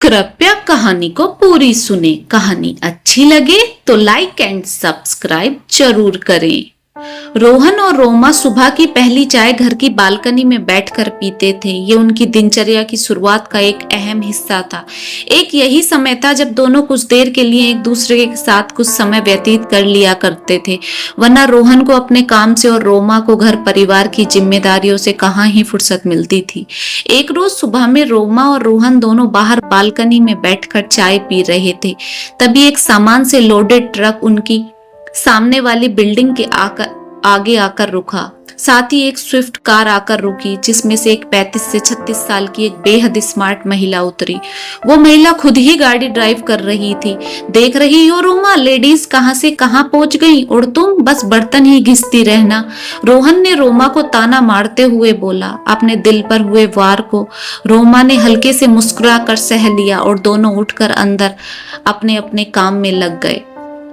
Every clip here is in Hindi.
कृपया कहानी को पूरी सुने। कहानी अच्छी लगे तो लाइक एंड सब्सक्राइब जरूर करें। रोहन और रोमा सुबह की पहली चाय घर की बालकनी में बैठकर पीते थे। ये उनकी दिनचर्या की शुरुआत का एक अहम हिस्सा था। एक यही समय था जब दोनों कुछ देर के लिए एक दूसरे के साथ कुछ समय व्यतीत कर लिया करते थे, वरना रोहन को अपने काम से और रोमा को घर परिवार की जिम्मेदारियों से कहाँ ही फुर्सत मिलती थी। एक रोज सुबह में रोमा और रोहन दोनों बाहर बालकनी में बैठकर चाय पी रहे थे। तभी एक सामान से लोडेड ट्रक उनकी सामने वाली बिल्डिंग के आगे आकर रुका। साथ ही एक स्विफ्ट कार आकर रुकी, जिसमें से एक 35 से 36 साल की एक बेहद स्मार्ट महिला उतरी। वो महिला खुद ही गाड़ी ड्राइव कर रही थी। देख रही हो रोमा, लेडीज कहां से कहां पहुंच गई और तुम बस बर्तन ही घिसती रहना। रोहन ने रोमा को ताना मारते हुए बोला। अपने दिल पर हुए वार को रोमा ने हल्के से मुस्कुरा कर सह लिया और दोनों उठकर अंदर अपने अपने काम में लग गए।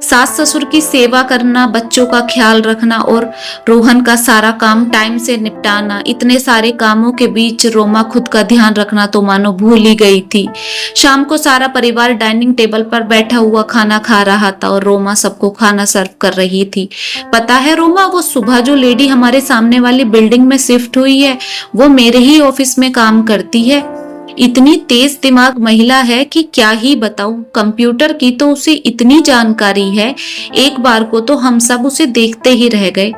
सास ससुर की सेवा करना, बच्चों का ख्याल रखना और रोहन का सारा काम टाइम से निपटाना, इतने सारे कामों के बीच रोमा खुद का ध्यान रखना तो मानो भूल ही गई थी। शाम को सारा परिवार डाइनिंग टेबल पर बैठा हुआ खाना खा रहा था और रोमा सबको खाना सर्व कर रही थी। पता है रोमा, वो सुबह जो लेडी हमारे सामने वाली बिल्डिंग में शिफ्ट हुई है, वो मेरे ही ऑफिस में काम करती है। इतनी तेज दिमाग महिला है कि क्या ही बताऊं। कंप्यूटर की तो उसे इतनी जानकारी है, एक बार को तो हम सब उसे देखते ही रह गए।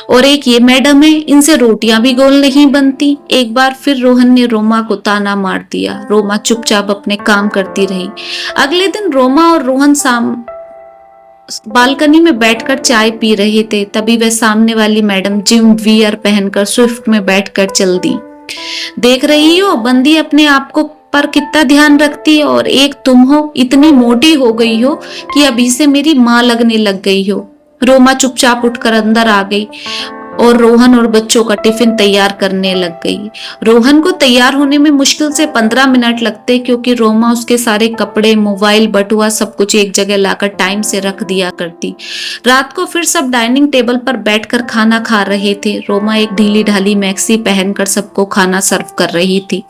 और एक ये मैडम है, इनसे रोटियां भी गोल नहीं बनती। एक बार फिर रोहन ने रोमा को ताना मार दिया। रोमा चुपचाप अपने काम करती रही। अगले दिन रोमा और रोहन बालकनी में बैठकर चाय पी रहे थे। तभी वह सामने वाली मैडम जिम वियर पहनकर स्विफ्ट में बैठकर चल दी। देख रही हो, बंदी अपने आप को पर कितना ध्यान रखती है, और एक तुम हो, इतनी मोटी हो गई हो कि अभी से मेरी माँ लगने लग गई हो। रोमा चुपचाप उठकर अंदर आ गई और रोहन और बच्चों का टिफिन तैयार करने लग गई। रोहन को तैयार होने में मुश्किल से 15 मिनट लगते, क्योंकि रोमा उसके सारे कपड़े, मोबाइल, बटुआ सब कुछ एक जगह लाकर टाइम से रख दिया करती। रात को फिर सब डाइनिंग टेबल पर बैठकर खाना खा रहे थे। रोमा एक ढीली ढाली मैक्सी पहनकर सबको खाना सर्व कर रही थी,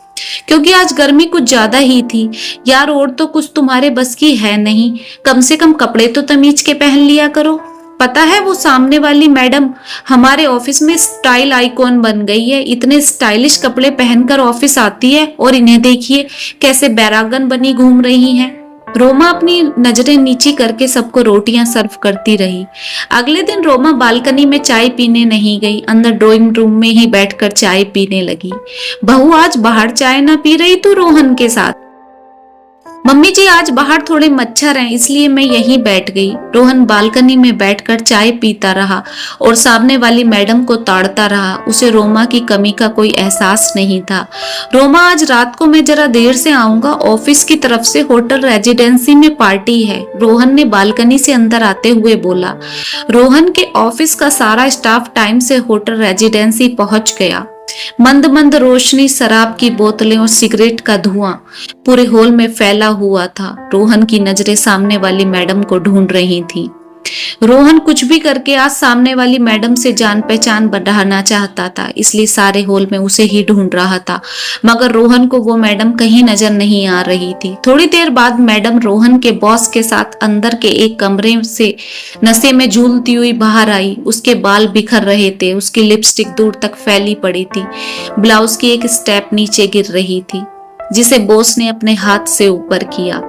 क्योंकि आज गर्मी कुछ ज्यादा ही थी। यार, और तो कुछ तुम्हारे बस की है नहीं, कम से कम कपड़े तो तमीज के पहन लिया करो। पता है, वो सामने वाली मैडम हमारे ऑफिस में स्टाइल आइकॉन बन गई है। इतने स्टाइलिश कपड़े पहनकर ऑफिस आती है और इन्हें देखिए कैसे बैरागन बनी घूम रही हैं। रोमा अपनी नजरें नीची करके सबको रोटियां सर्व करती रही। अगले दिन रोमा बालकनी में चाय पीने नहीं गई, अंदर ड्राइंग रूम में ही बैठकर चाय पीने लगी। बहू, आज बाहर चाय ना पी रही तू रोहन के साथ? मम्मी जी, आज बाहर थोड़े मच्छर हैं, इसलिए मैं यहीं बैठ गई। रोहन बालकनी में बैठकर चाय पीता रहा और सामने वाली मैडम को ताड़ता रहा। उसे रोमा की कमी का कोई एहसास नहीं था। रोमा, आज रात को मैं जरा देर से आऊंगा, ऑफिस की तरफ से होटल रेजिडेंसी में पार्टी है, रोहन ने बालकनी से अंदर आते हुए बोला। रोहन के ऑफिस का सारा स्टाफ टाइम से होटल रेजिडेंसी पहुंच गया। मंद मंद रोशनी, शराब की बोतलें और सिगरेट का धुआं पूरे हॉल में फैला हुआ था। रोहन की नजरें सामने वाली मैडम को ढूंढ रही थी। रोहन कुछ भी करके आज सामने वाली मैडम से जान पहचान बढ़ाना चाहता था, इसलिए सारे हॉल में उसे ही ढूंढ रहा था, मगर रोहन को वो मैडम कहीं नजर नहीं आ रही थी। थोड़ी देर बाद मैडम रोहन के बॉस के साथ अंदर के एक कमरे से नशे में झूलती हुई बाहर आई। उसके बाल बिखर रहे थे, उसकी लिपस्टिक दूर तक फैली पड़ी थी, ब्लाउज की एक स्टेप नीचे गिर रही थी, जिसे बॉस ने अपने हाथ से ऊपर किया।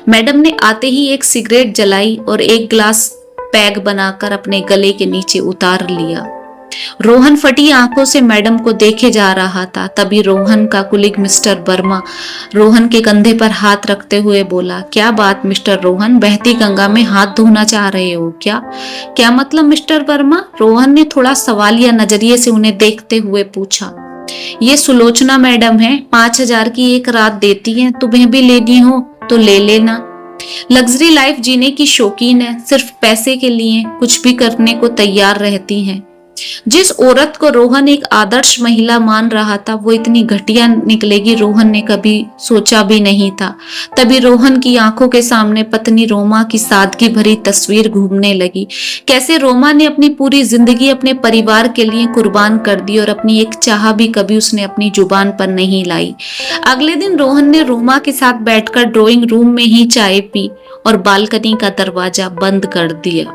मैडम ने आते ही एक सिगरेट जलाई और एक ग्लास पैग बनाकर अपने गले के नीचे उतार लिया। रोहन फटी आंखों से मैडम को देखे जा रहा था। तभी रोहन का कुलीग मिस्टर वर्मा रोहन के कंधे पर हाथ रखते हुए बोला। क्या बात मिस्टर रोहन, बहती गंगा में हाथ धोना चाह रहे हो क्या? क्या मतलब मिस्टर वर्मा? रोहन ने थोड़ा सवालिया नजरिए से उन्हें देखते हुए पूछा। ये सुलोचना मैडम है, 5000 की एक रात देती है, तुम्हें भी लेनी हो तो ले लेना। लग्जरी लाइफ जीने की शौकीन है, सिर्फ पैसे के लिए कुछ भी करने को तैयार रहती हैं। जिस औरत को रोहन एक आदर्श महिला मान रहा था वो इतनी घटिया निकलेगी, रोहन ने कभी सोचा भी नहीं था। तभी रोहन की आंखों के सामने पत्नी रोमा की सादगी भरी तस्वीर घूमने लगी। कैसे रोमा ने अपनी पूरी जिंदगी अपने परिवार के लिए कुर्बान कर दी और अपनी एक चाह भी कभी उसने अपनी जुबान पर नहीं लाई। अगले दिन रोहन ने रोमा के साथ बैठकर ड्राइंग रूम में ही चाय पी और बालकनी का दरवाजा बंद कर दिया।